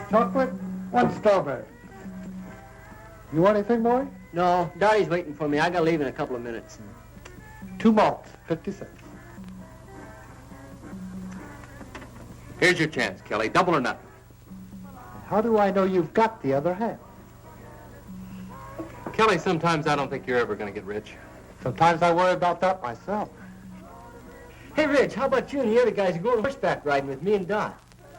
chocolate, 1 strawberry. You want anything, boy? No, Dottie's waiting for me. I gotta leave in a couple of minutes. 2 malts, 50 cents. Here's your chance, Kelly. Double or nothing. How do I know you've got the other half? Kelly, sometimes I don't think you're ever going to get rich. Sometimes I worry about that myself. Hey, Rich, how about you and the other guys going horseback riding with me and Dot?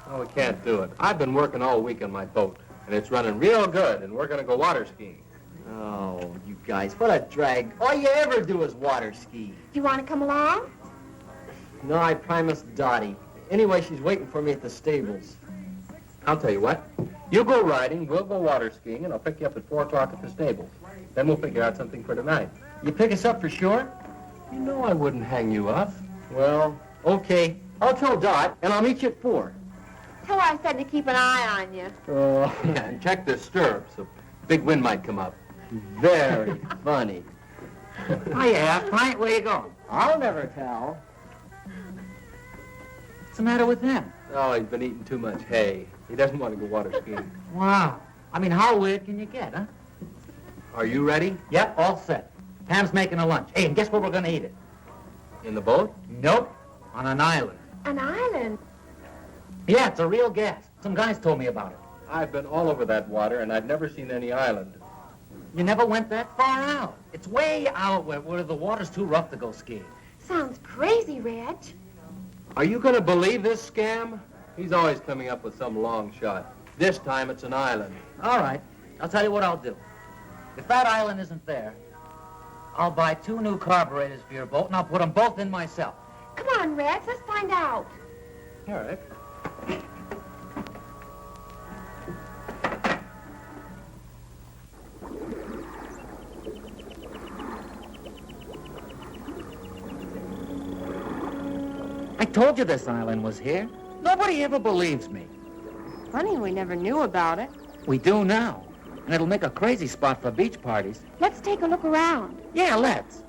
Oh, we can't do it. I've been working all week on my boat, and it's running real good, and we're going to go water skiing. Oh, you guys, what a drag. All you ever do is water ski. Do you want to come along? No, I promised Dottie. Anyway, she's waiting for me at the stables. I'll tell you what. You go riding, we'll go water skiing, and I'll pick you up at 4 o'clock at the stables. Then we'll figure out something for tonight. You pick us up for sure? You know I wouldn't hang you up. Well, okay. I'll tell Dot, and I'll meet you at 4. Tell her I said to keep an eye on you. Oh, Yeah, and check the stirrups. A big wind might come up. very funny. Hiya, Pint, where you going? I'll never tell. What's the matter with him? Oh, he's been eating too much hay. He doesn't want to go water skiing. Wow. I mean, how weird can you get, huh? Are you ready? Yep, all set. Pam's making a lunch. Hey, and guess where we're gonna eat it? In the boat? Nope. On an island. An island? Yeah, it's a real gas. Some guys told me about it. I've been all over that water, and I've never seen any island. You never went that far out. It's way out where the water's too rough to go skiing. Sounds crazy, Reg. Are you going to believe this scam? He's always coming up with some long shot. This time it's an island. All right. I'll tell you what I'll do. If that island isn't there, I'll buy 2 new carburetors for your boat, and I'll put them both in myself. Come on, Reg, let's find out. All right. I told you this island was here. Nobody ever believes me. Funny, we never knew about it. We do now. And it'll make a crazy spot for beach parties. Let's take a look around. Yeah, let's.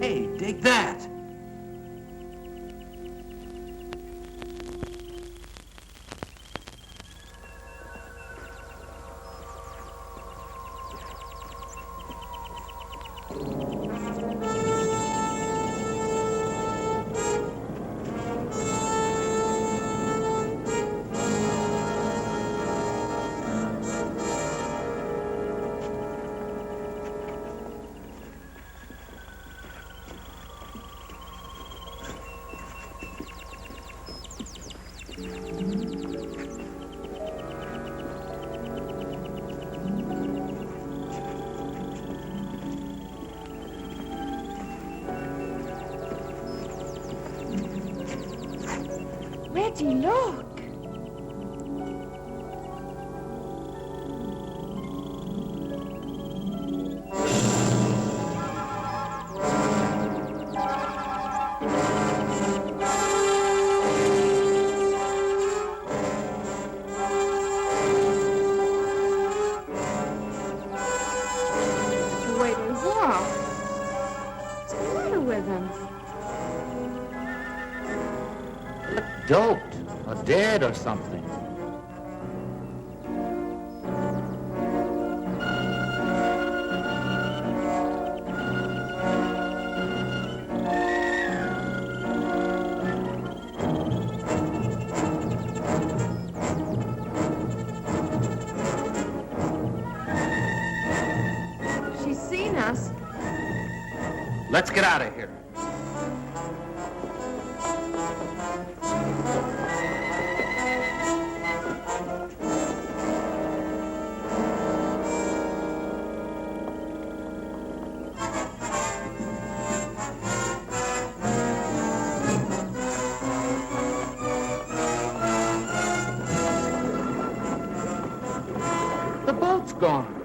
Hey, dig that. Reggie, look. Wait, what? What's the matter with him? Doped or dead or something. She's seen us. Let's get out of here. The boat's gone.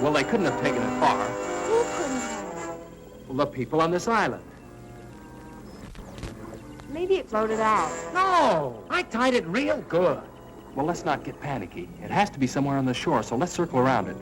Well, they couldn't have taken it far. Who couldn't have? Well, the people on this island. Maybe it floated out. No, I tied it real good. Well, let's not get panicky. It has to be somewhere on the shore, so let's circle around it.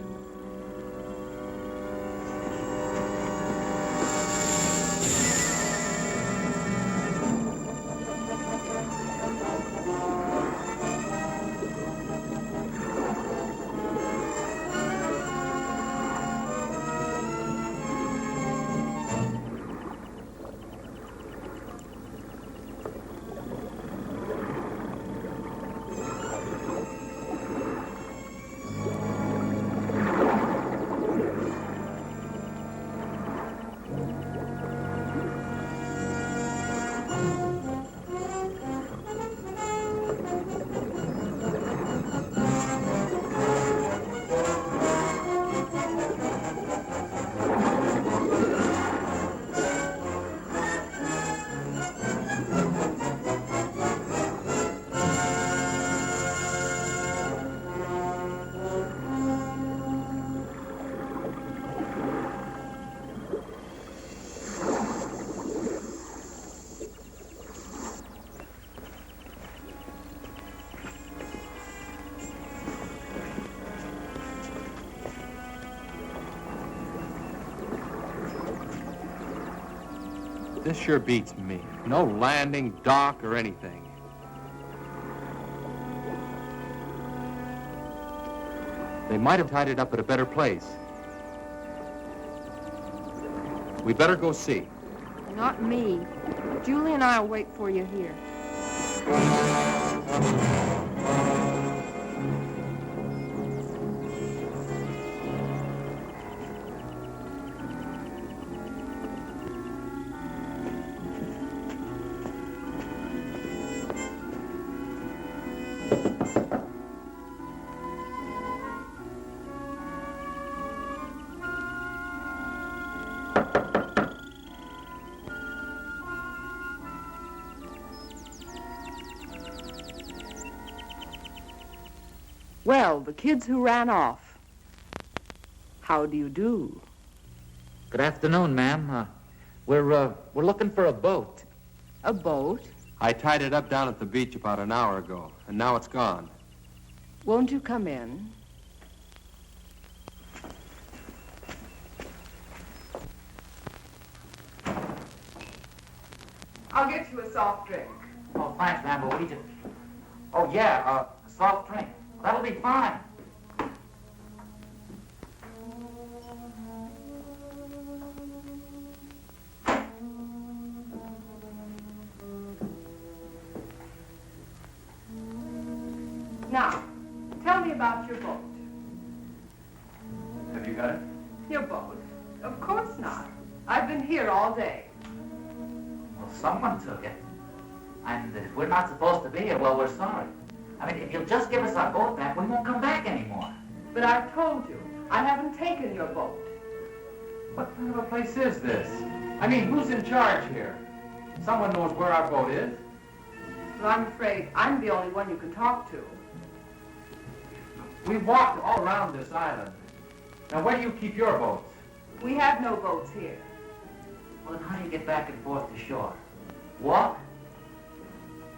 This sure beats me. No landing, dock, or anything. They might have tied it up at a better place. We better go see. Not me. Julie and I will wait for you here. Well, the kids who ran off. How do you do? Good afternoon, ma'am. We're looking for a boat. A boat? I tied it up down at the beach about an hour ago, and now it's gone. Won't you come in? I'll get you a soft drink. Oh, thanks, ma'am, but we just... Oh, yeah, a soft drink. That'll be fine. Now, tell me about your boat. Have you got it? Your boat? Of course not. I've been here all day. Well, someone took it. And if we're not supposed to be here, well, we're sorry. I mean, if you'll just give us our boat back, we won't come back anymore. But I've told you, I haven't taken your boat. What kind of a place is this? I mean, who's in charge here? Someone knows where our boat is. Well, I'm afraid I'm the only one you can talk to. We walked all around this island. Now, where do you keep your boats? We have no boats here. Well, then how do you get back and forth to shore? Walk?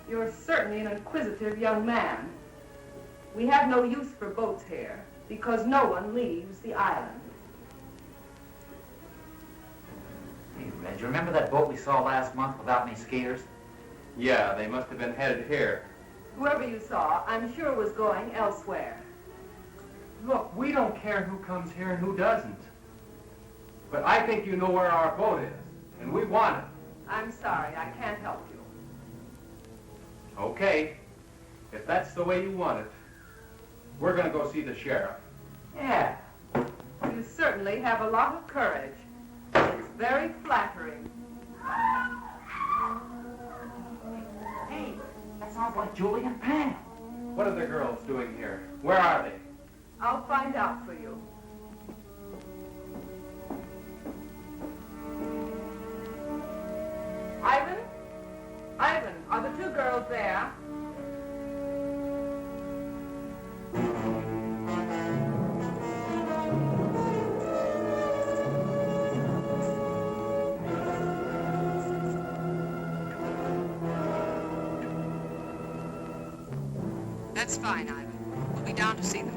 You're certainly an inquisitive young man. We have no use for boats here because no one leaves the island. Hey, Red, you remember that boat we saw last month without any skiers? Yeah, they must have been headed here. Whoever you saw, I'm sure was going elsewhere. Look, we don't care who comes here and who doesn't. But I think you know where our boat is, and we want it. I'm sorry, I can't help you. Okay, if that's the way you want it, we're going to go see the sheriff. Yeah. You certainly have a lot of courage. It's very flattering. Hey, that sounds like Julie and Pam. What are the girls doing here? Where are they? I'll find out for you. Ivan? Ivan, are the two girls there? That's fine, Ivan. We'll be down to see them.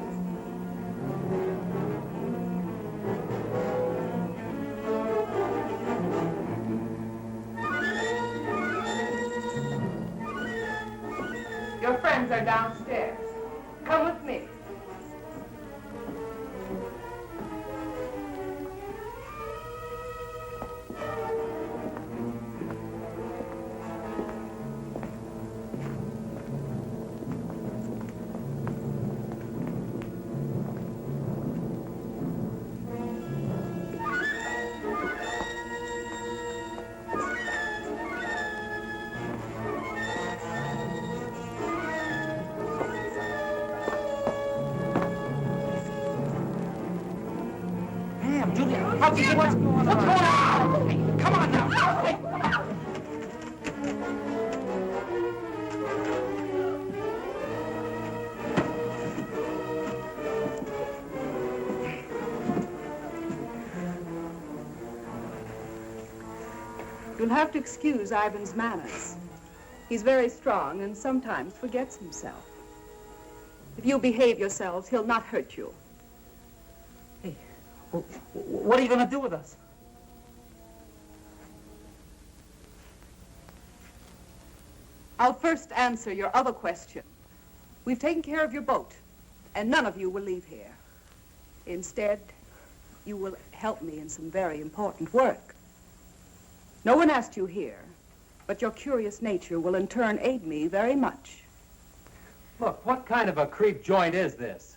Your friends are downstairs. Come with me. What's going on? Hey, come on now. Hey. You'll have to excuse Ivan's manners. He's very strong and sometimes forgets himself. If you behave yourselves, he'll not hurt you. Hey, what are you going to do with us? I'll first answer your other question. We've taken care of your boat, and none of you will leave here. Instead, you will help me in some very important work. No one asked you here, but your curious nature will in turn aid me very much. Look, what kind of a creep joint is this?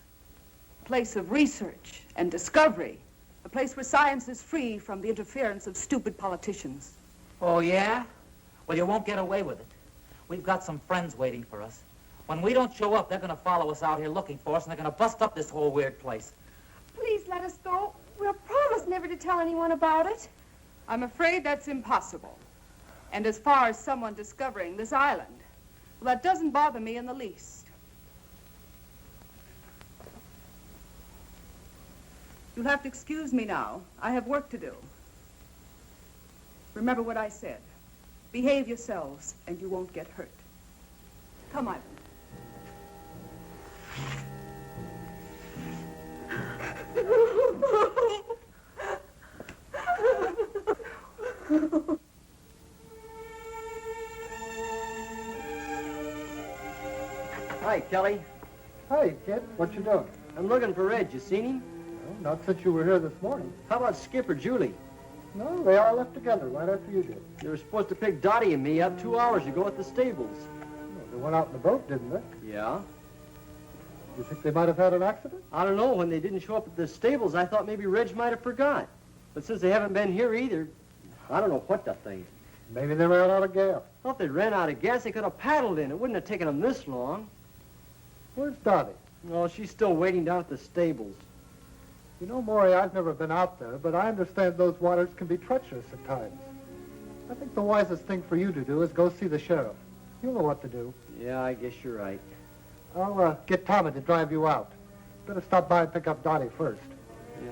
A place of research and discovery. A place where science is free from the interference of stupid politicians. Oh, yeah? Well, you won't get away with it. We've got some friends waiting for us. When we don't show up, they're going to follow us out here looking for us, and they're going to bust up this whole weird place. Please let us go. We'll promise never to tell anyone about it. I'm afraid that's impossible. And as far as someone discovering this island, well, that doesn't bother me in the least. You'll have to excuse me now. I have work to do. Remember what I said. Behave yourselves, and you won't get hurt. Come, Ivan. Hi, Kelly. Hey, kid, what you doing? I'm looking for Red. You seen him? No, not since you were here this morning. How about Skip or Julie? No, they all left together right after you did. They were supposed to pick Dottie and me up 2 hours ago at the stables. No, they went out in the boat, didn't they? Yeah? You think they might have had an accident? I don't know. When they didn't show up at the stables, I thought maybe Reg might have forgot. But since they haven't been here either, I don't know what to think. Maybe they ran out of gas. Well, if they ran out of gas, they could have paddled in. It wouldn't have taken them this long. Where's Dottie? No, she's still waiting down at the stables. You know, Maury, I've never been out there, but I understand those waters can be treacherous at times. I think the wisest thing for you to do is go see the sheriff. You'll know what to do. Yeah, I guess you're right. I'll get Tommy to drive you out. Better stop by and pick up Dottie first. Yeah.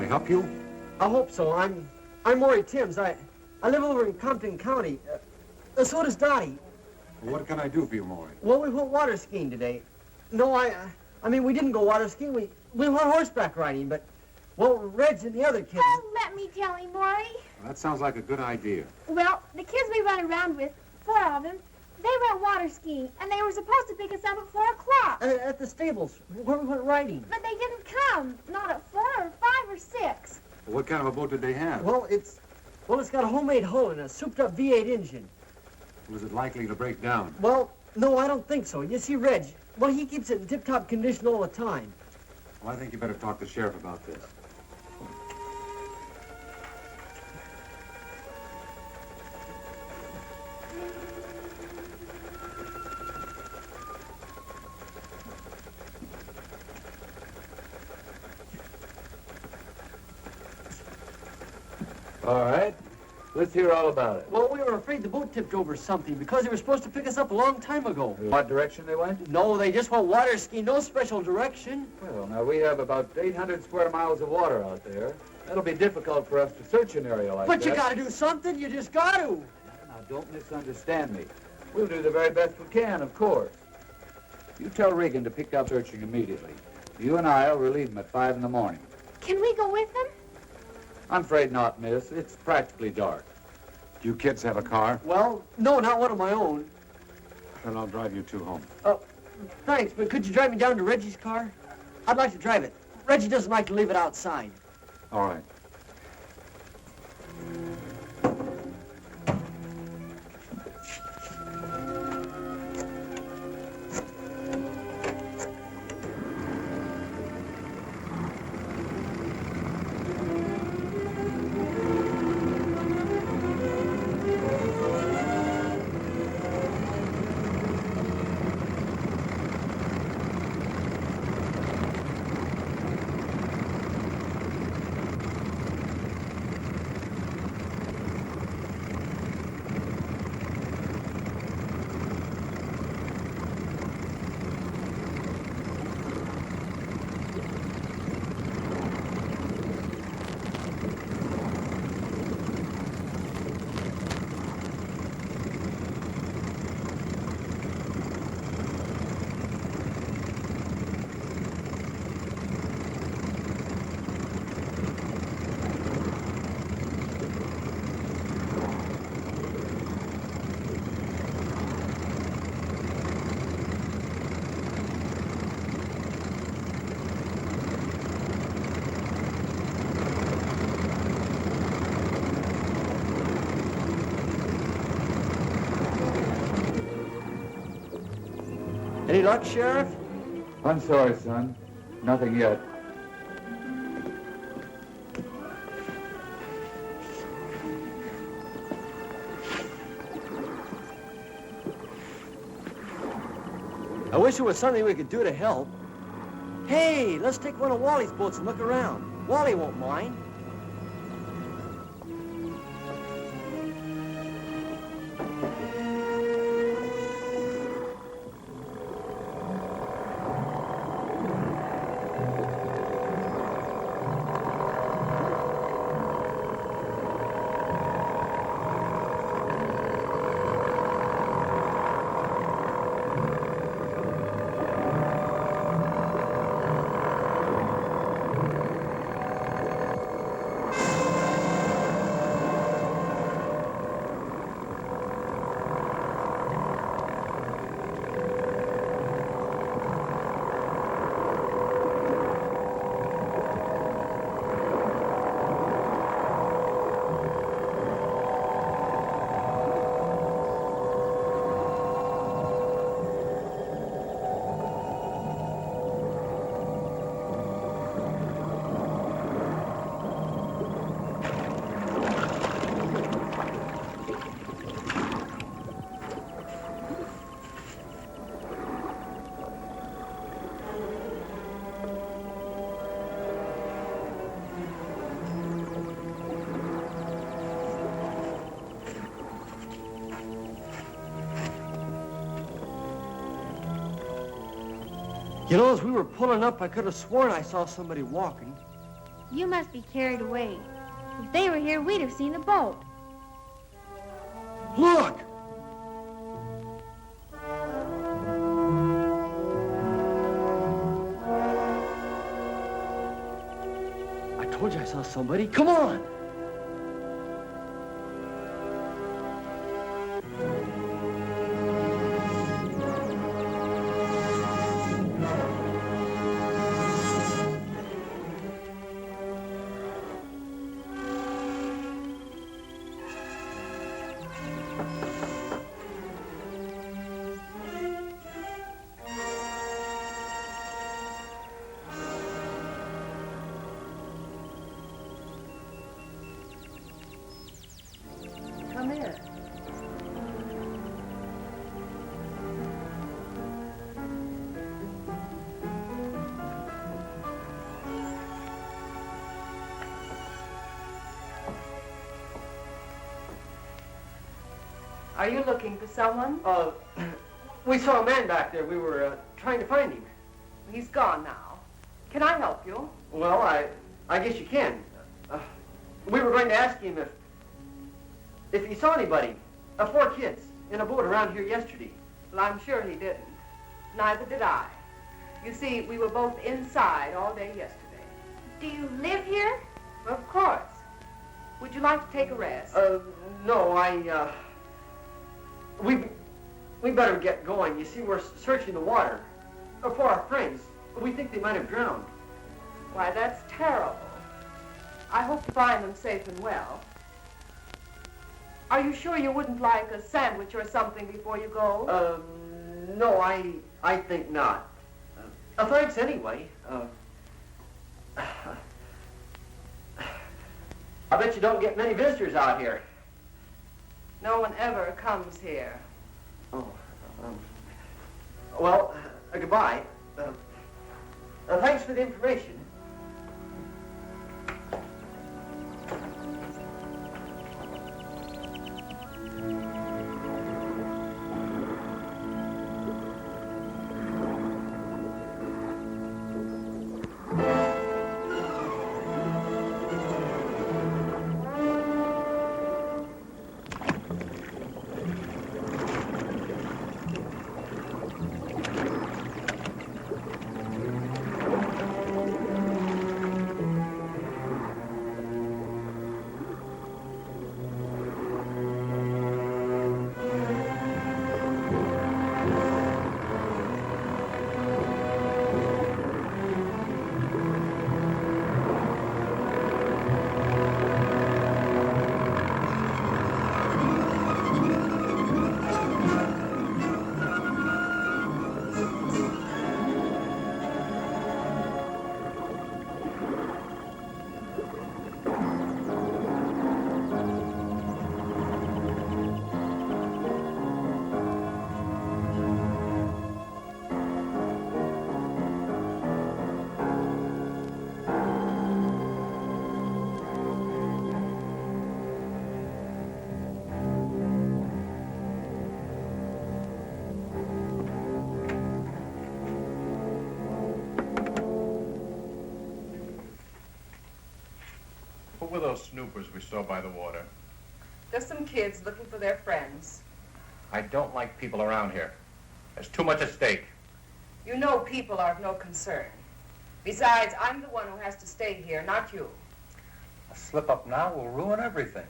Help you? I hope so. I'm Maury Timms. I live over in Compton County. So does Dottie. Well, what can I do for you, Maury? Well, we went water skiing today. No, I mean, we didn't go water skiing. We went horseback riding, but, well, Reg and the other kids... Oh, let me tell him, Maury. Well, that sounds like a good idea. Well, the kids we run around with, 4 of them, they went water skiing, and they were supposed to pick us up at 4 o'clock. At the stables, where we went riding. But they didn't come, not at 4 or 5 or 6. Well, what kind of a boat did they have? Well, it's got a homemade hull and a souped-up V8 engine. Was it likely to break down? Well, no, I don't think so. You see, Reg, well, he keeps it in tip-top condition all the time. Well, I think you better talk to the sheriff about this. All right. Let's hear all about it. Well, we were afraid the boat tipped over something because they were supposed to pick us up a long time ago. What direction they went? No, they just went water skiing, no special direction. Well, now we have about 800 square miles of water out there. That'll be difficult for us to search an area like that. But you gotta do something, you just gotta. Now, don't misunderstand me. We'll do the very best we can, of course. You tell Regan to pick up searching immediately. You and I will relieve him at 5 in the morning. Can we go with them? I'm afraid not, miss. It's practically dark. Do you kids have a car? Well, no, not one of my own. Then I'll drive you two home. Thanks, but could you drive me down to Reggie's car? I'd like to drive it. Reggie doesn't like to leave it outside. All right. Any luck, Sheriff? I'm sorry, son. Nothing yet. I wish there was something we could do to help. Hey, let's take one of Wally's boats and look around. Wally won't mind. You know, as we were pulling up, I could have sworn I saw somebody walking. You must be carried away. If they were here, we'd have seen the boat. Look! I told you I saw somebody. Come on! Are you looking for someone? We saw a man back there. We were trying to find him. He's gone now. Can I help you? Well, I guess you can. We were going to ask him if he saw anybody, 4 kids, in a boat around here yesterday. Well, I'm sure he didn't. Neither did I. You see, we were both inside all day yesterday. Do you live here? Of course. Would you like to take a rest? No, we better get going. You see, we're searching the water for our friends. We think they might have drowned. Why, that's terrible. I hope to find them safe and well. Are you sure you wouldn't like a sandwich or something before you go? No, I think not. Thanks anyway. I bet you don't get many visitors out here. No one ever comes here. Oh, well, goodbye. Thanks for the information. What were those snoopers we saw by the water? Just some kids looking for their friends. I don't like people around here. There's too much at stake. You know people are of no concern. Besides, I'm the one who has to stay here, not you. A slip up now will ruin everything.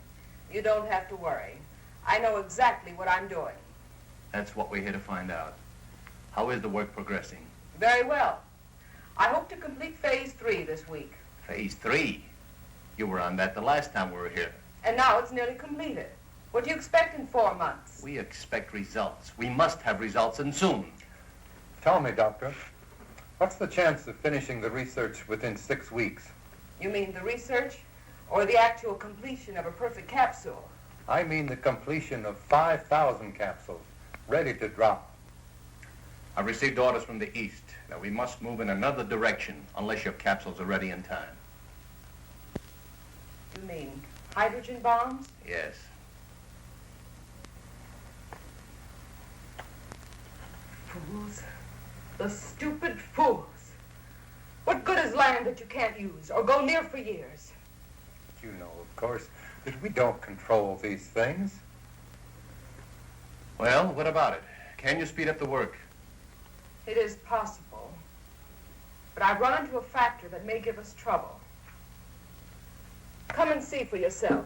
You don't have to worry. I know exactly what I'm doing. That's what we're here to find out. How is the work progressing? Very well. I hope to complete phase 3 this week. Phase 3? You were on that the last time we were here. And now it's nearly completed. What do you expect in 4 months? We expect results. We must have results, and soon. Tell me, Doctor, what's the chance of finishing the research within 6 weeks? You mean the research or the actual completion of a perfect capsule? I mean the completion of 5,000 capsules, ready to drop. I've received orders from the East that we must move in another direction unless your capsules are ready in time. You mean hydrogen bombs? Yes. Fools. The stupid fools. What good is land that you can't use or go near for years? You know, of course, that we don't control these things. Well, what about it? Can you speed up the work? It is possible. But I've run into a factor that may give us trouble. Come and see for yourself.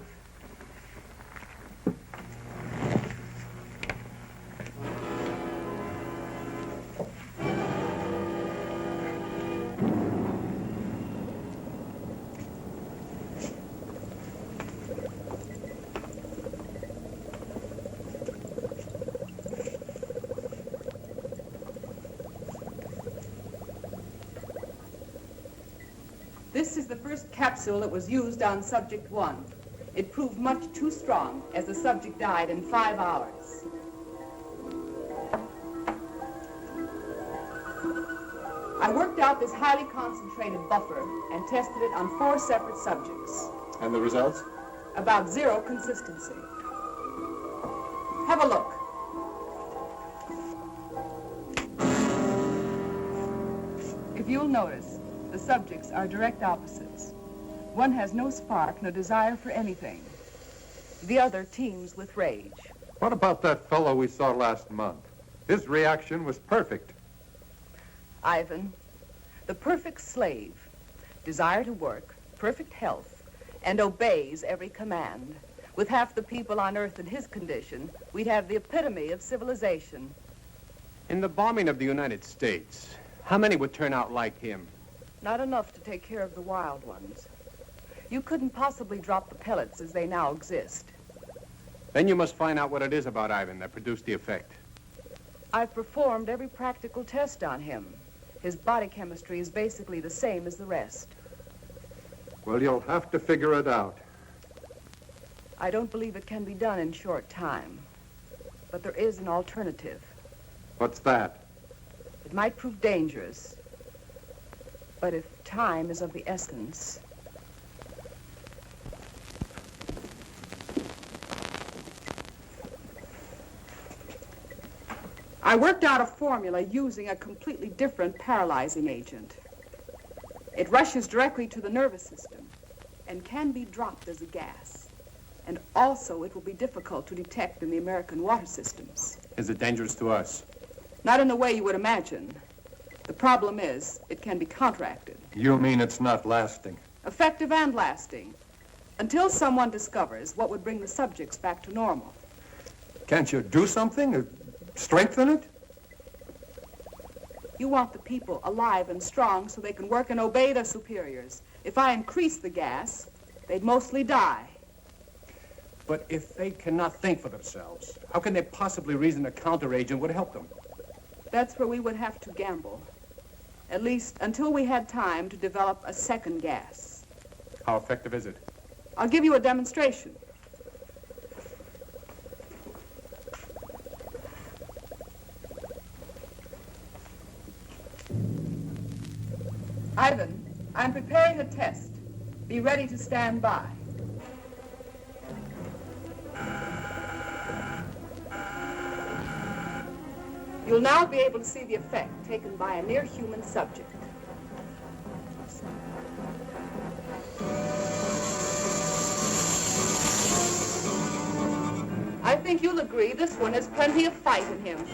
This is the first capsule that was used on Subject 1. It proved much too strong, as the subject died in 5 hours. I worked out this highly concentrated buffer and tested it on 4 separate subjects. And the results? About 0 consistency. Have a look. If you'll notice, the subjects are direct opposites. One has no spark, no desire for anything. The other teems with rage. What about that fellow we saw last month? His reaction was perfect. Ivan, the perfect slave, desire to work, perfect health, and obeys every command. With half the people on Earth in his condition, we'd have the epitome of civilization. In the bombing of the United States, how many would turn out like him? Not enough to take care of the wild ones. You couldn't possibly drop the pellets as they now exist. Then you must find out what it is about Ivan that produced the effect. I've performed every practical test on him. His body chemistry is basically the same as the rest. Well, you'll have to figure it out. I don't believe it can be done in short time. But there is an alternative. What's that? It might prove dangerous. But if time is of the essence... I worked out a formula using a completely different paralyzing agent. It rushes directly to the nervous system and can be dropped as a gas. And also, it will be difficult to detect in the American water systems. Is it dangerous to us? Not in the way you would imagine. The problem is, it can be counteracted. You mean it's not lasting? Effective and lasting. Until someone discovers what would bring the subjects back to normal. Can't you do something? Strengthen it? You want the people alive and strong so they can work and obey their superiors. If I increase the gas, they'd mostly die. But if they cannot think for themselves, how can they possibly reason a counteragent would help them? That's where we would have to gamble. At least until we had time to develop a second gas. How effective is it? I'll give you a demonstration. Ivan, I'm preparing a test. Be ready to stand by. You'll now be able to see the effect taken by a near-human subject. I think you'll agree this one has plenty of fight in him.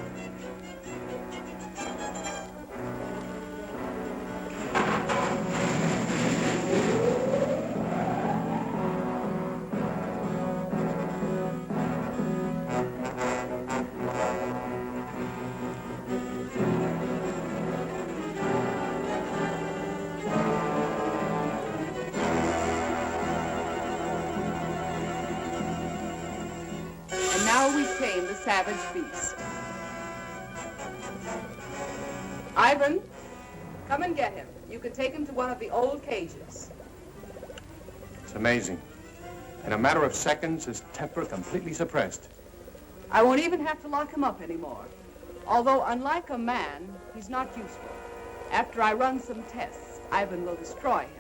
Now we tame the savage beast. Ivan, come and get him. You can take him to one of the old cages. It's amazing. In a matter of seconds, his temper completely suppressed. I won't even have to lock him up anymore. Although, unlike a man, he's not useful. After I run some tests, Ivan will destroy him.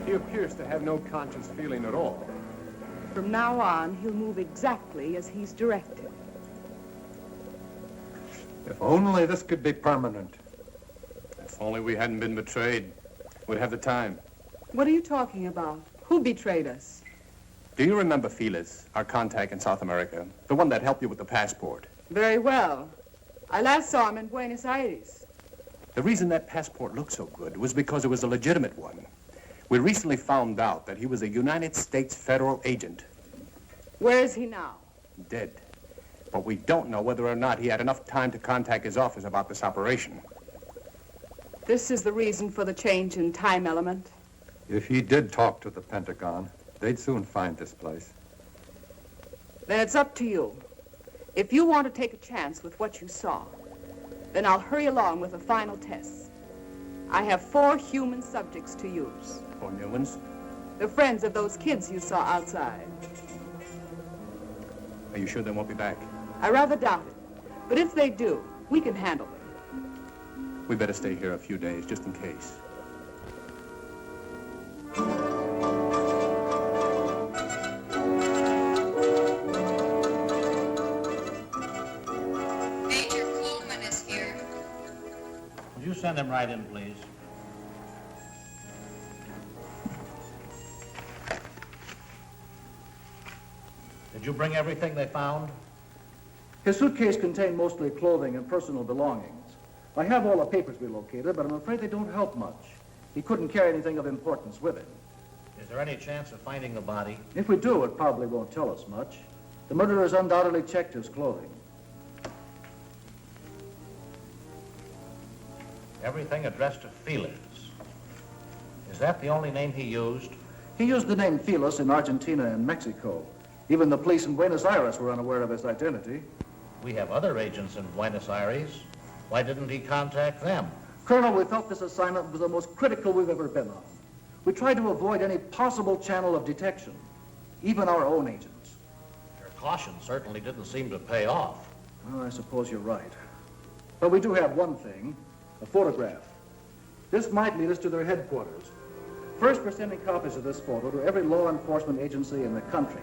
He appears to have no conscious feeling at all. From now on, he'll move exactly as he's directed. If only this could be permanent. If only we hadn't been betrayed, we'd have the time. What are you talking about? Who betrayed us? Do you remember Felix, our contact in South America? The one that helped you with the passport? Very well. I last saw him in Buenos Aires. The reason that passport looked so good was because it was a legitimate one. We recently found out that he was a United States federal agent. Where is he now? Dead. But we don't know whether or not he had enough time to contact his office about this operation. This is the reason for the change in time element? If he did talk to the Pentagon, they'd soon find this place. Then it's up to you. If you want to take a chance with what you saw, then I'll hurry along with the final tests. I have 4 human subjects to use. 4 new ones? The friends of those kids you saw outside. Are you sure they won't be back? I rather doubt it. But if they do, we can handle them. We better stay here a few days, just in case. Major Coleman is here. Would you send him right in, please? Did you bring everything they found? His suitcase contained mostly clothing and personal belongings. I have all the papers we located, but I'm afraid they don't help much. He couldn't carry anything of importance with him. Is there any chance of finding the body? If we do, it probably won't tell us much. The murderers undoubtedly checked his clothing. Everything addressed to Felix. Is that the only name he used? He used the name Felix in Argentina and Mexico. Even the police in Buenos Aires were unaware of his identity. We have other agents in Buenos Aires. Why didn't he contact them? Colonel, we felt this assignment was the most critical we've ever been on. We tried to avoid any possible channel of detection, even our own agents. Your caution certainly didn't seem to pay off. Well, I suppose you're right. But we do have one thing, a photograph. This might lead us to their headquarters. First, we're sending copies of this photo to every law enforcement agency in the country.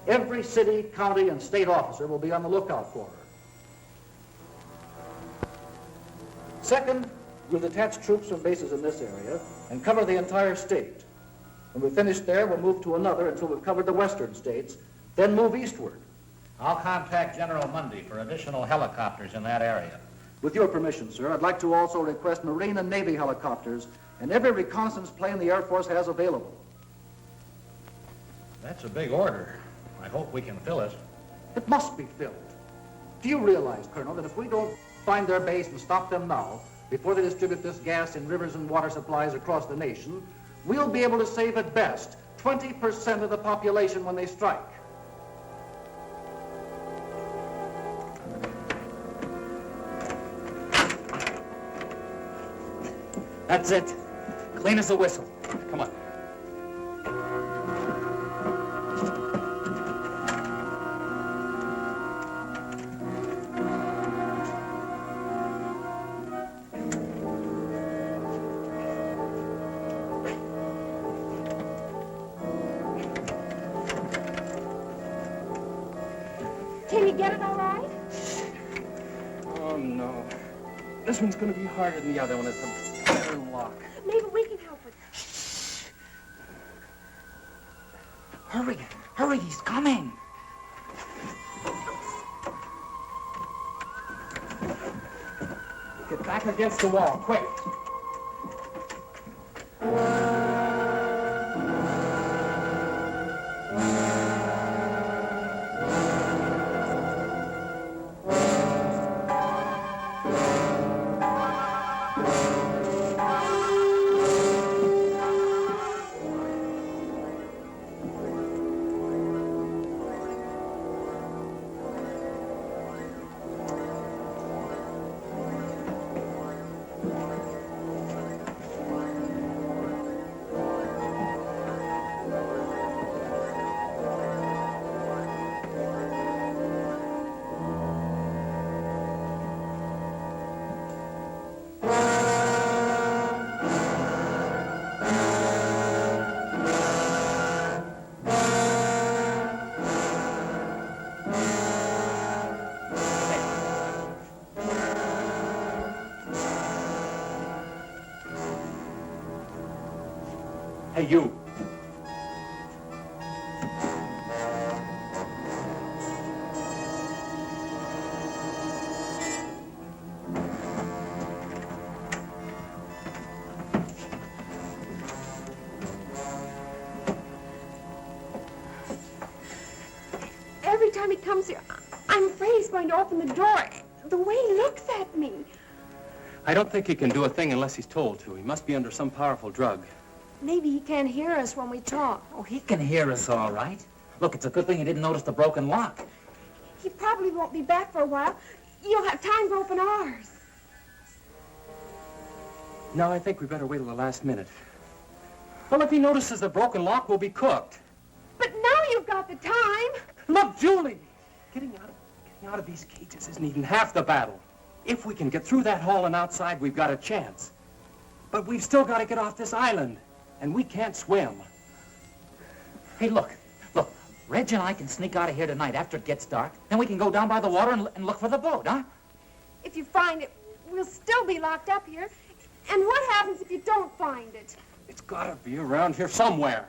Every city, county, and state officer will be on the lookout for her. Second, we'll detach troops from bases in this area and cover the entire state. When we finish there, we'll move to another until we've covered the western states, then move eastward. I'll contact General Mundy for additional helicopters in that area. With your permission, sir, I'd like to also request Marine and Navy helicopters and every reconnaissance plane the Air Force has available. That's a big order. I hope we can fill it. It must be filled. Do you realize, Colonel, that if we don't find their base and stop them now, before they distribute this gas in rivers and water supplies across the nation, we'll be able to save at best 20% of the population when they strike. That's it. Clean as a whistle. Come on. Can you get it all right? Oh, no. This one's going to be harder than the other one. It's a better lock. Maybe we can help with it. Hurry. Hurry, he's coming. Get back against the wall, quick. Hey, you. Every time he comes here, I'm afraid he's going to open the door. The way he looks at me. I don't think he can do a thing unless he's told to. He must be under some powerful drug. Maybe he can't hear us when we talk. Oh, he can hear us all right. Look, it's a good thing he didn't notice the broken lock. He probably won't be back for a while. You'll have time to open ours. No, I think we better wait till the last minute. Well, if he notices the broken lock, we'll be cooked. But now you've got the time. Look, Julie! Getting out of these cages isn't even half the battle. If we can get through that hall and outside, we've got a chance. But we've still got to get off this island, and we can't swim. Hey, look. Reg and I can sneak out of here tonight after it gets dark. Then we can go down by the water and look for the boat, huh? If you find it, we'll still be locked up here. And what happens if you don't find it? It's got to be around here somewhere.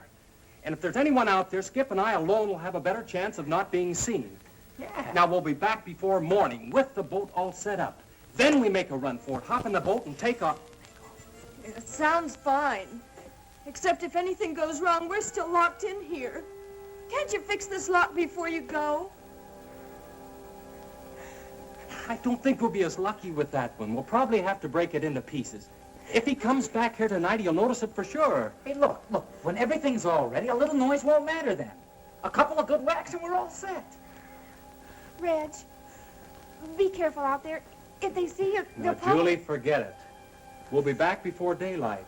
And if there's anyone out there, Skip and I alone will have a better chance of not being seen. Yeah. Now, we'll be back before morning with the boat all set up. Then we make a run for it, hop in the boat and take off. It sounds fine. Except if anything goes wrong, we're still locked in here. Can't you fix this lock before you go? I don't think we'll be as lucky with that one. We'll probably have to break it into pieces. If he comes back here tonight, he'll notice it for sure. Hey, look. When everything's all ready, a little noise won't matter then. A couple of good whacks and we're all set. Reg, be careful out there. If they see you, Now, they'll probably... Julie, forget it. We'll be back before daylight.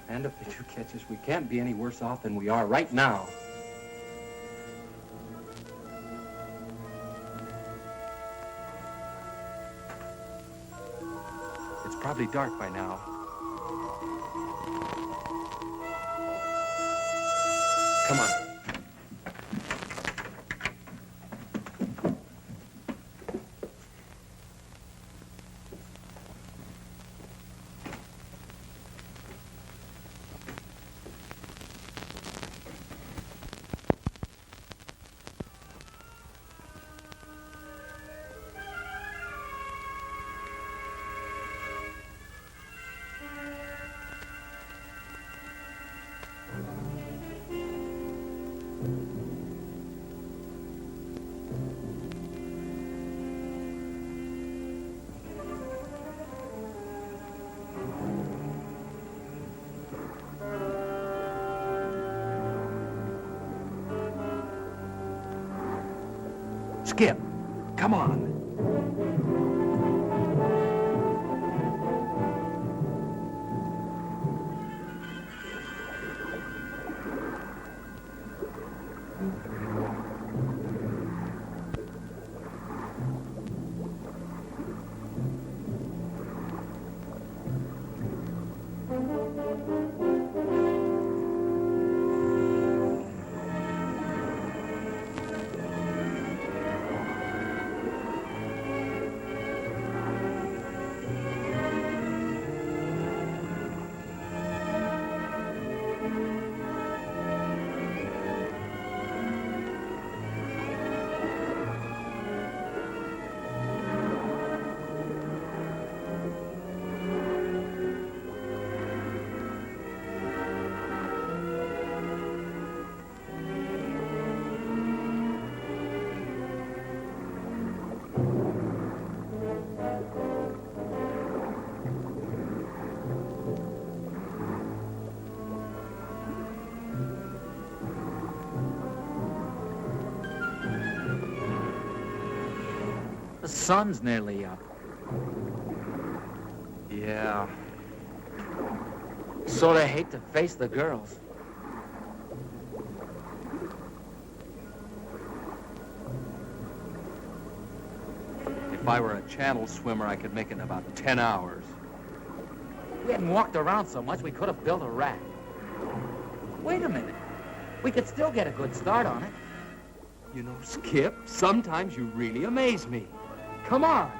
And if they do catch us, we can't be any worse off than we are right now. It's probably dark by now. Come on. Skip, come on. The sun's nearly up. Yeah. Sort of hate to face the girls. If I were a channel swimmer, I could make it in about 10 hours. We hadn't walked around so much, we could have built a raft. Wait a minute. We could still get a good start on it. You know, Skip, sometimes you really amaze me. Come on.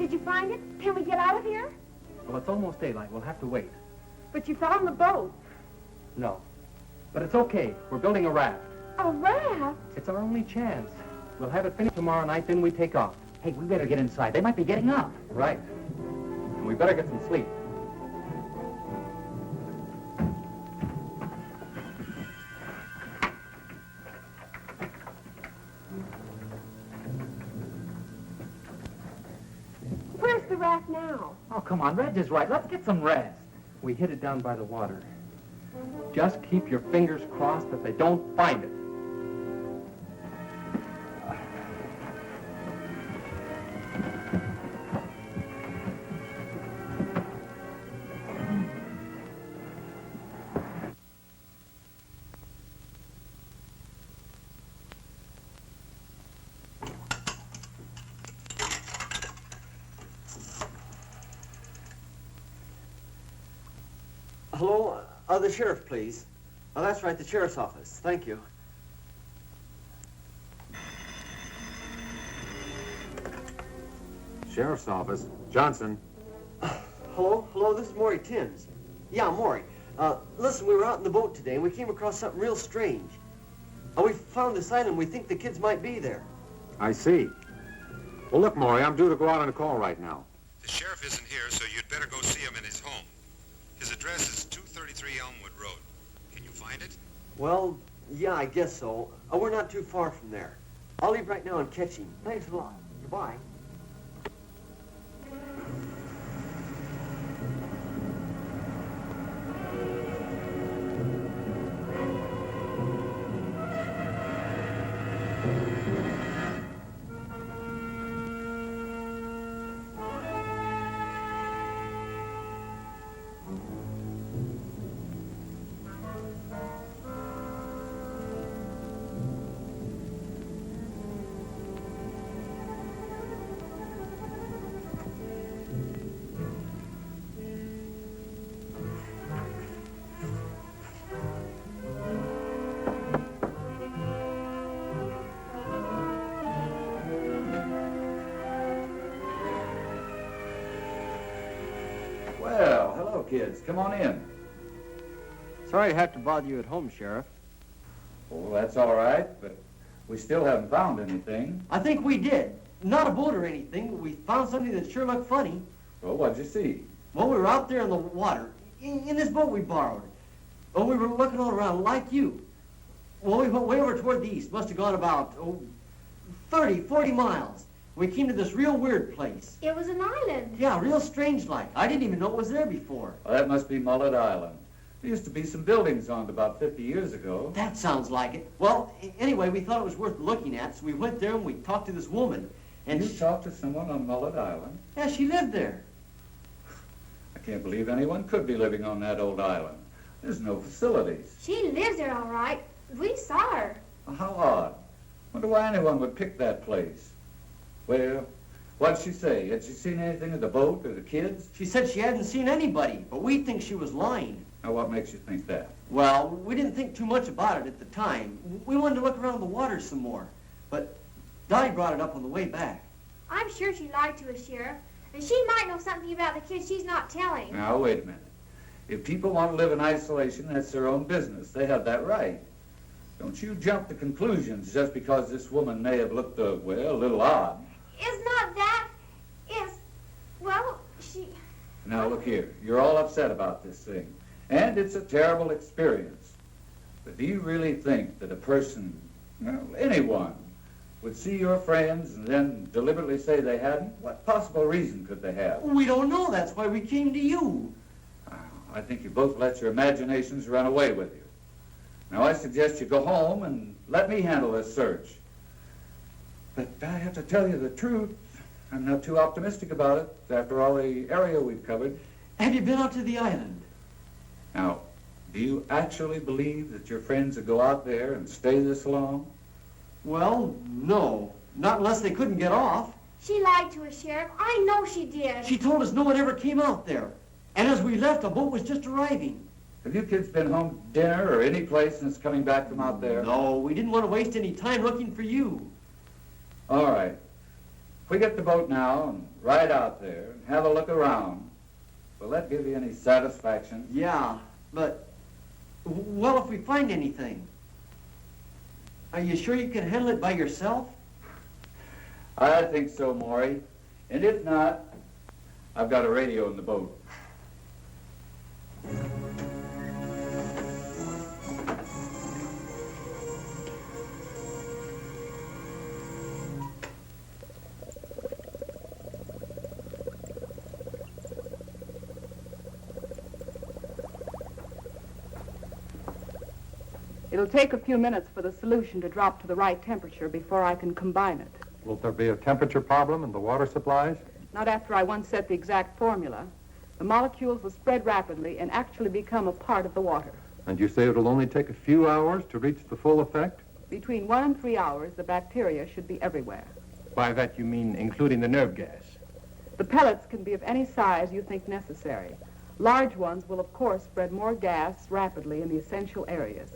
Did you find it? Can we get out of here? Well, it's almost daylight. We'll have to wait. But you found the boat. No. But it's okay. We're building a raft. A raft? It's our only chance. We'll have it finished tomorrow night, then we take off. Hey, we better get inside. They might be getting up. Right. And we better get some sleep. Where's the raft now? Oh, come on. Reg is right. Let's get some rest. We hid it down by the water. Just keep your fingers crossed that they don't find it. Hello? The sheriff, please. Oh, that's right, the sheriff's office. Thank you. Sheriff's office. Johnson. Hello? Hello, this is Maury Timms. Yeah, Maury. Listen, we were out in the boat today, and we came across something real strange. We found this island. We think the kids might be there. I see. Well, look, Maury, I'm due to go out on a call right now. The sheriff isn't here, so you'd better go see him in his home. His address is 233 Elmwood Road. Can you find it? Well, yeah, I guess so. We're not too far from there. I'll leave right now and catch him. Thanks a lot. Goodbye. Well, hello, kids. Come on in. Sorry to have to bother you at home, Sheriff. Oh, that's all right, but we still haven't found anything. I think we did. Not a boat or anything, but we found something that sure looked funny. Well, what'd you see? Well, we were out there in the water, in this boat we borrowed. Well, we were looking all around like you. Well, we went way over toward the east. Must have gone about, 30, 40 miles. We came to this real weird place. It was an island. Yeah, real strange like. I didn't even know it was there before. Well, that must be Mullet Island. There used to be some buildings on it about 50 years ago. That sounds like it. Well, anyway, we thought it was worth looking at, so we went there and we talked to this woman. And you talked to someone on Mullet Island? Yeah, she lived there. I can't believe anyone could be living on that old island. There's no facilities. She lives there all right. We saw her. Well, how odd. Wonder why anyone would pick that place. Well, what'd she say? Had she seen anything of the boat or the kids? She said she hadn't seen anybody, but we think she was lying. Now, what makes you think that? Well, we didn't think too much about it at the time. We wanted to look around the water some more. But Dottie brought it up on the way back. I'm sure she lied to us, Sheriff. And she might know something about the kids she's not telling. Now, wait a minute. If people want to live in isolation, that's their own business. They have that right. Don't you jump to conclusions just because this woman may have looked, a little odd. It's not that. Well, she... Now, look here. You're all upset about this thing. And it's a terrible experience. But do you really think that a person, anyone, would see your friends and then deliberately say they hadn't? What possible reason could they have? We don't know. That's why we came to you. I think you both let your imaginations run away with you. Now, I suggest you go home and let me handle this search. But I have to tell you the truth. I'm not too optimistic about it, after all the area we've covered. Have you been out to the island? Now, do you actually believe that your friends would go out there and stay this long? Well, no. Not unless they couldn't get off. She lied to us, Sheriff. I know she did. She told us no one ever came out there. And as we left, a boat was just arriving. Have you kids been home to dinner or any place since coming back from out there? No, we didn't want to waste any time looking for you. All right. If we get the boat now and ride out there and have a look around, will that give you any satisfaction? Yeah, but, well, if we find anything, are you sure you can handle it by yourself? I think so, Maury. And if not, I've got a radio in the boat. It'll take a few minutes for the solution to drop to the right temperature before I can combine it. Will there be a temperature problem in the water supplies? Not after I once set the exact formula. The molecules will spread rapidly and actually become a part of the water. And you say it'll only take a few hours to reach the full effect? Between 1 and 3 hours, the bacteria should be everywhere. By that you mean including the nerve gas? The pellets can be of any size you think necessary. Large ones will, of course, spread more gas rapidly in the essential areas.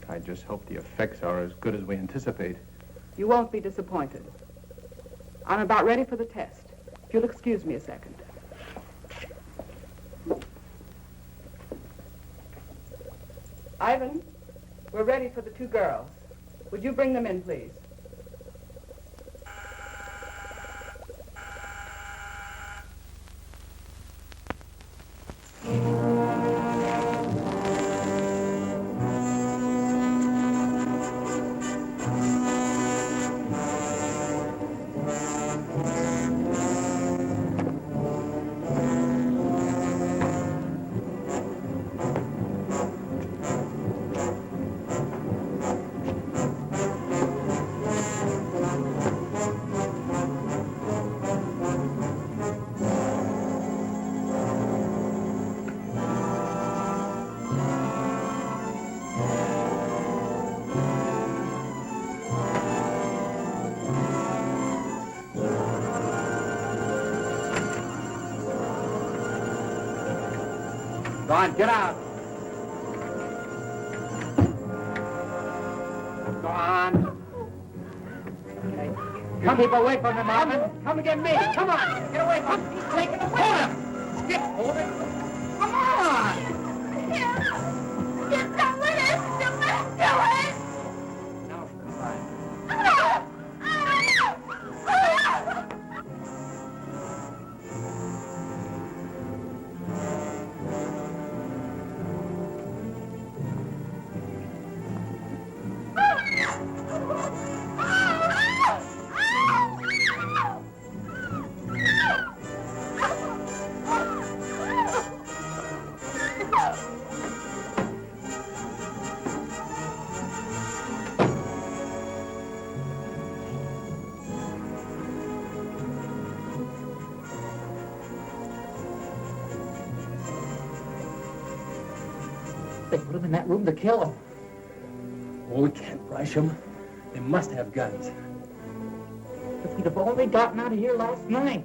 I just hope the effects are as good as we anticipate. You won't be disappointed. I'm about ready for the test. If you'll excuse me a second. Ivan, we're ready for the 2 girls. Would you bring them in, please? Go on, get out. Go on. Okay. Come, keep away from him, Marvin. Come and get me. Come on. Get away from him. He's taking away. Hold him. Skip, hold him. Come on. You come with us. Do it. Now for the line. They put him in that room to kill him. Oh, we can't rush them. They must have guns. If we'd have only gotten out of here last night.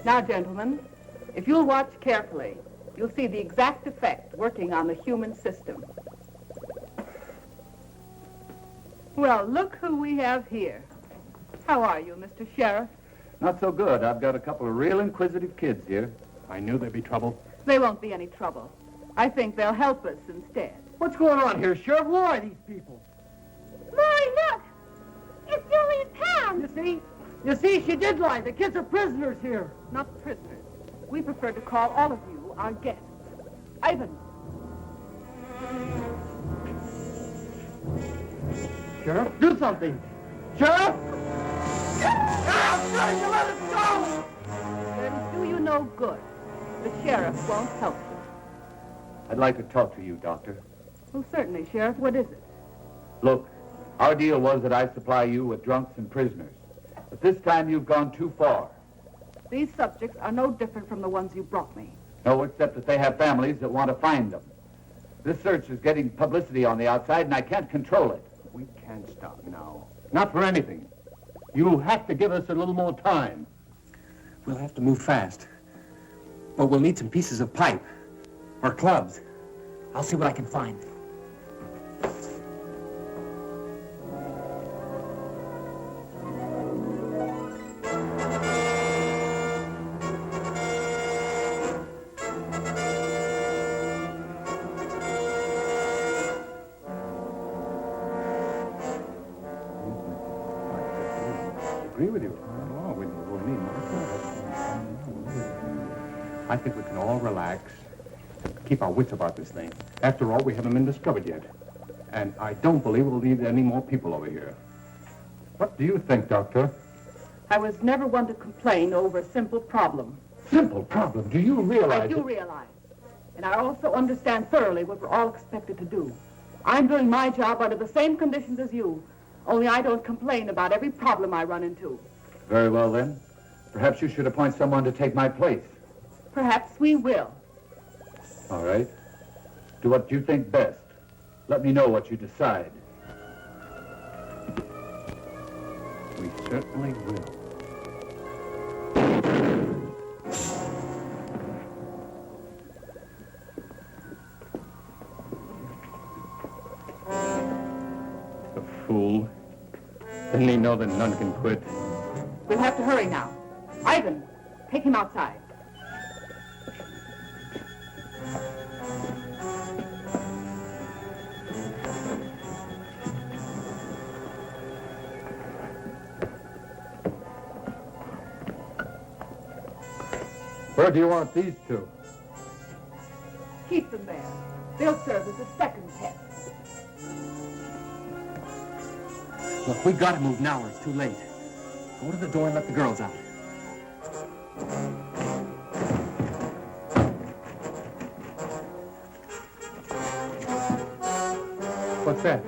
Now, gentlemen, if you'll watch carefully, you'll see the exact effect working on the human system. Well, look who we have here. How are you, Mr. Sheriff? Not so good. I've got a couple of real inquisitive kids here. I knew there'd be trouble. They won't be any trouble. I think they'll help us instead. What's going on here, Sheriff? Who are these people? Maury, look! It's Julie and Pam! You see, she did lie. The kids are prisoners here. Not prisoners. We prefer to call all of you our guests. Ivan. Sheriff, do something. Sheriff! I'm trying to let us go! It'll do you no good. The sheriff won't help you. I'd like to talk to you, Doctor. Well, certainly, Sheriff. What is it? Look, our deal was that I supply you with drunks and prisoners. But this time you've gone too far. These subjects are no different from the ones you brought me. No, except that they have families that want to find them. This search is getting publicity on the outside, and I can't control it. We can't stop now. Not for anything. You have to give us a little more time. We'll have to move fast. But we'll need some pieces of pipe. Or clubs. I'll see what I can find. Agree with you. Oh, we'll need more. I think we can all relax. Keep our wits about this thing. After all, we haven't been discovered yet. And I don't believe we'll need any more people over here. What do you think, Doctor? I was never one to complain over a simple problem. Simple problem? Do you realize I do realize. And I also understand thoroughly what we're all expected to do. I'm doing my job under the same conditions as you. Only I don't complain about every problem I run into. Very well, then. Perhaps you should appoint someone to take my place. Perhaps we will. All right. Do what you think best. Let me know what you decide. We certainly will. The fool. Didn't he know that none can quit? We'll have to hurry now. Ivan, take him outside. Where do you want these two? Keep them there. They'll serve as a second test. Look, we gotta move now or it's too late. Go to the door and let the girls out. What's that?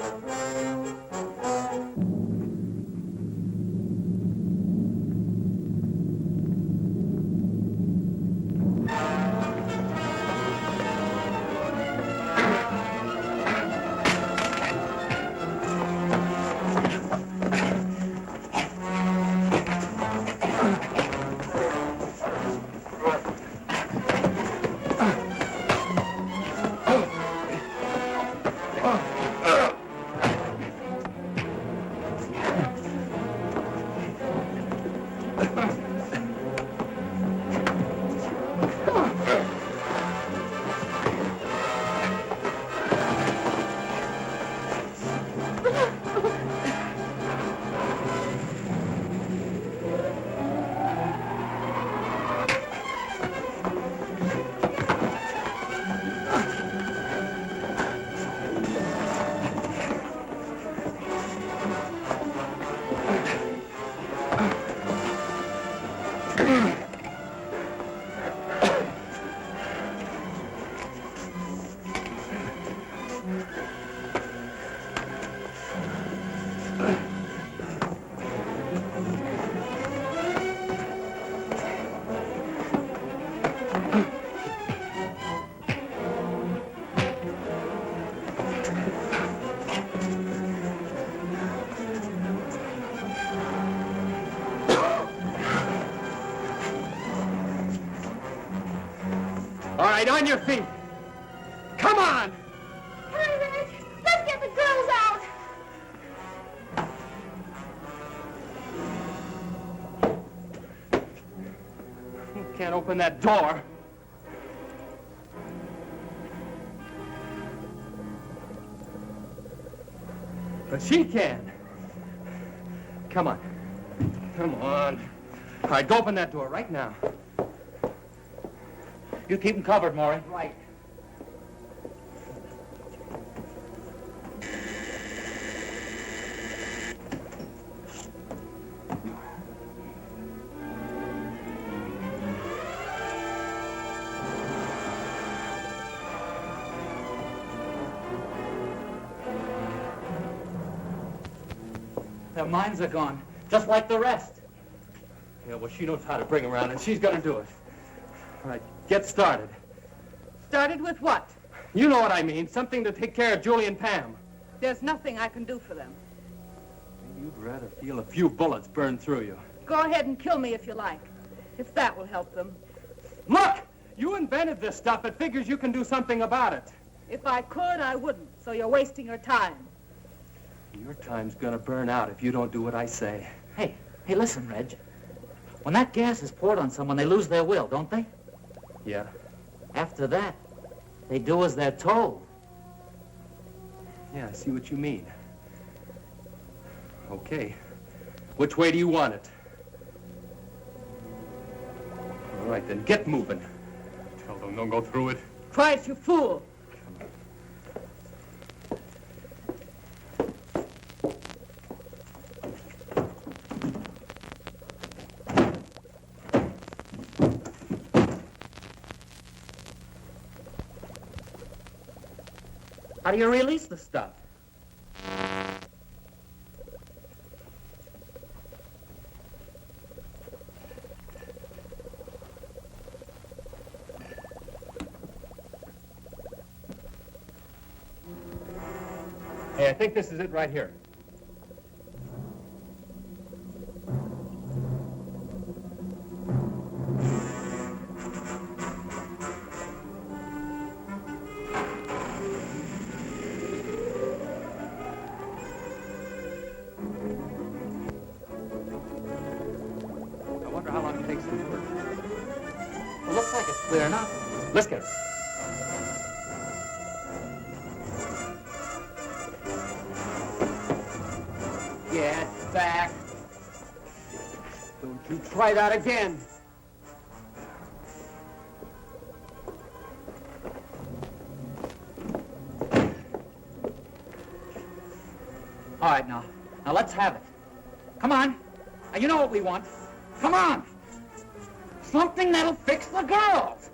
All right, on your feet. Come on! Hurry, Rich! Let's get the girls out! can't open that door. But she can. Come on. Come on. All right, go open that door right now. You keep them covered, Maury. Right. Their minds are gone, just like the rest. Yeah, well, she knows how to bring around, and she's gonna do it. All right, get started. Started with what? You know what I mean. Something to take care of Julie and Pam. There's nothing I can do for them. You'd rather feel a few bullets burn through you. Go ahead and kill me if you like, if that will help them. Look! You invented this stuff. It figures you can do something about it. If I could, I wouldn't, so you're wasting your time. Your time's gonna burn out if you don't do what I say. Hey, listen, Reg. When that gas is poured on someone, they lose their will, don't they? Yeah. After that, they do as they're told. Yeah, I see what you mean. Okay. Which way do you want it? All right, then get moving. Tell them don't go through it. Try it, you fool. How do you release the stuff? Hey, I think this is it right here. I wonder how long it takes to work. It looks like it's clear enough. Let's get her. Get back. Don't you try that again. All right, now let's have it. Come on. Now, you know what we want. Come on. Something that'll fix the girls.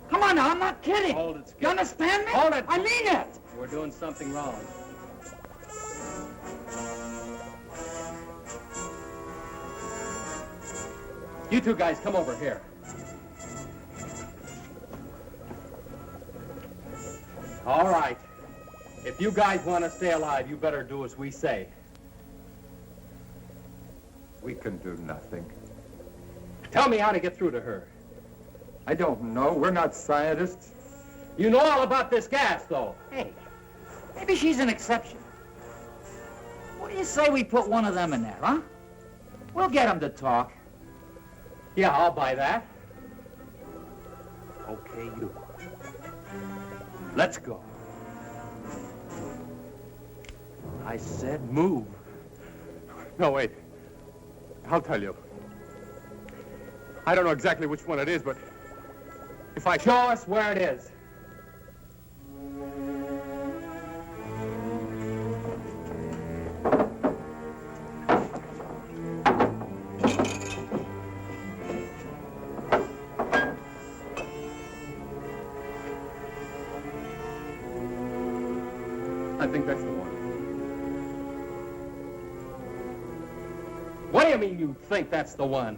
Come on now, I'm not kidding. Hold it, Skip. You understand me? Hold it. I mean it. We're doing something wrong. You two guys, come over here. All right. If you guys want to stay alive, you better do as we say. We can do nothing. Tell me how to get through to her. I don't know. We're not scientists. You know all about this gas, though. Hey, maybe she's an exception. What do you say we put one of them in there, huh? We'll get them to talk. Yeah, I'll buy that. Okay, you. Let's go. I said move. No, wait. I'll tell you. I don't know exactly which one it is, but if I... Show us where it is. I think that's the one. What do you mean you think that's the one?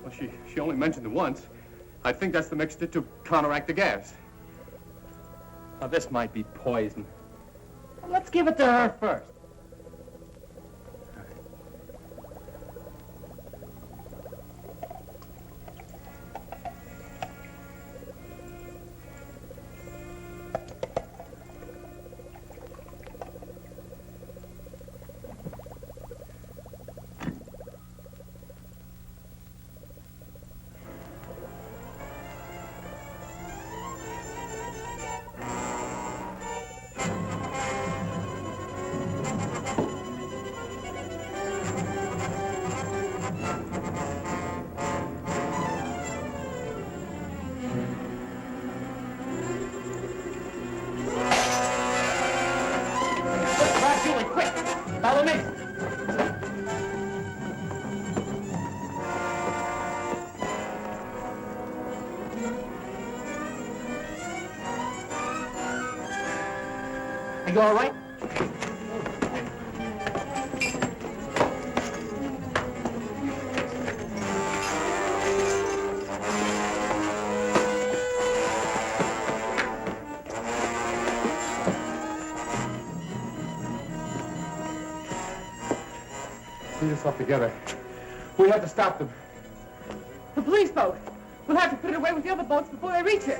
Well, she only mentioned it once. I think that's the mixture to counteract the gas. Now, this might be poison. Well, let's give it to her first. You all right? Get yourself together. We have to stop them. The police boat. We'll have to put it away with the other boats before they reach it.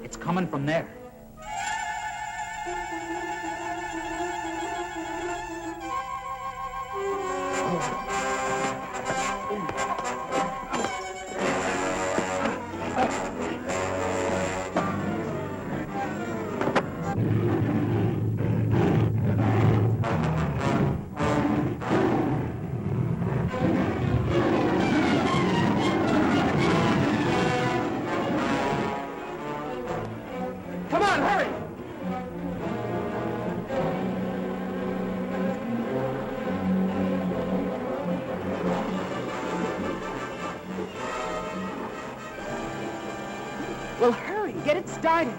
It's coming from there. Come on, hurry! Well, hurry. Get it started.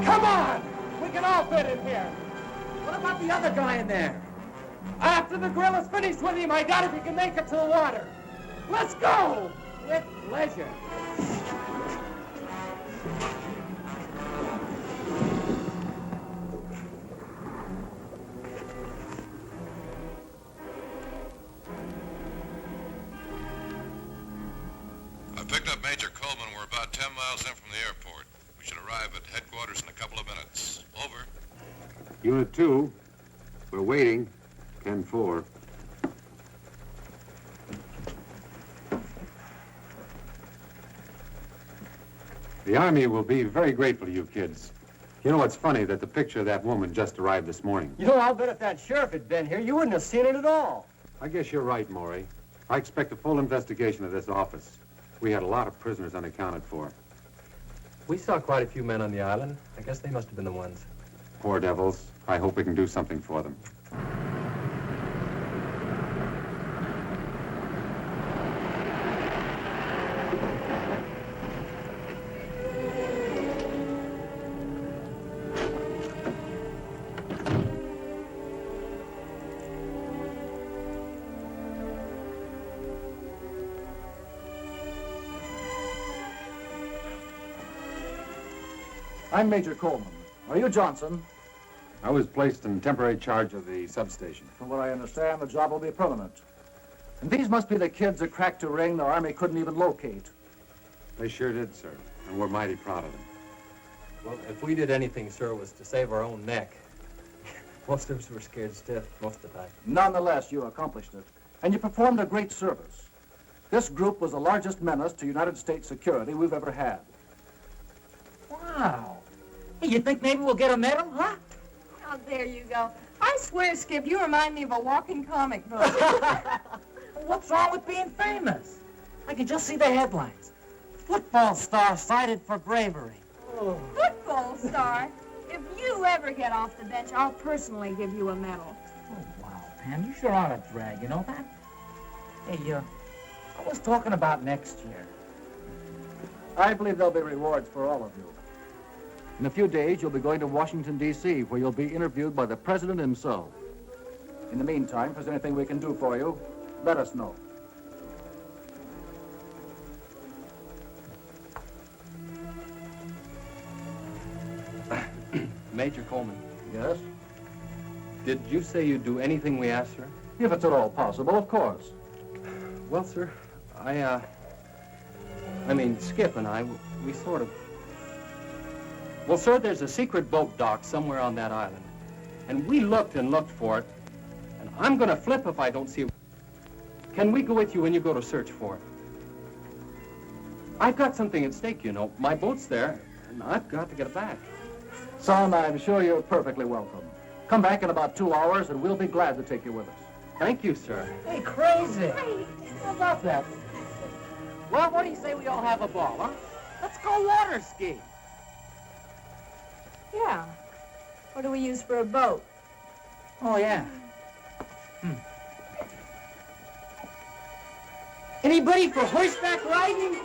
Come on! We can all fit in here. What about the other guy in there? After the grill is finished with him, I doubt if he can make it to the water. Let's go! With pleasure. I picked up Major Coleman. We're about 10 miles in from the airport. We should arrive at headquarters in a couple of minutes. Over. Unit 2, we're waiting. 10-4. The Army will be very grateful to you kids. You know, it's funny that the picture of that woman just arrived this morning. You know, I'll bet if that sheriff had been here, you wouldn't have seen it at all. I guess you're right, Maury. I expect a full investigation of this office. We had a lot of prisoners unaccounted for. We saw quite a few men on the island. I guess they must have been the ones. Poor devils. I hope we can do something for them. I'm Major Coleman. Are you Johnson? I was placed in temporary charge of the substation. From what I understand, the job will be permanent. And these must be the kids that cracked a ring the Army couldn't even locate. They sure did, sir. And we're mighty proud of them. Well, if we did anything, sir, it was to save our own neck. Most of us were scared stiff most of the time. Nonetheless, you accomplished it. And you performed a great service. This group was the largest menace to United States security we've ever had. Wow. Hey, you think maybe we'll get a medal, huh? Oh, there you go. I swear, Skip, you remind me of a walking comic book. What's wrong with being famous? I can just see the headlines. football star cited for bravery. Football star. If you ever get off the bench, I'll personally give you a medal. Oh, wow, Pam, you sure are a drag, you know that? Hey, I was talking about next year. I believe there'll be rewards for all of you. In a few days, you'll be going to Washington, D.C., where you'll be interviewed by the president himself. In the meantime, if there's anything we can do for you, let us know. Major Coleman, Yes? did you say you'd do anything we asked, sir? If it's at all possible, of course. Well, sir, I mean, Skip and I, we sort of... Well, sir, there's a secret boat dock somewhere on that island. And we looked and looked for it, and I'm gonna flip if I don't see it. Can we go with you when you go to search for it? I've got something at stake, you know. My boat's there, and I've got to get it back. Son, I'm sure you're perfectly welcome. Come back in about 2 hours, and we'll be glad to take you with us. Thank you, sir. Hey, crazy. How about that? Well, what do you say we all have a ball, huh? Let's go water skiing. Yeah. What do we use for a boat? Oh, yeah. Anybody for horseback riding?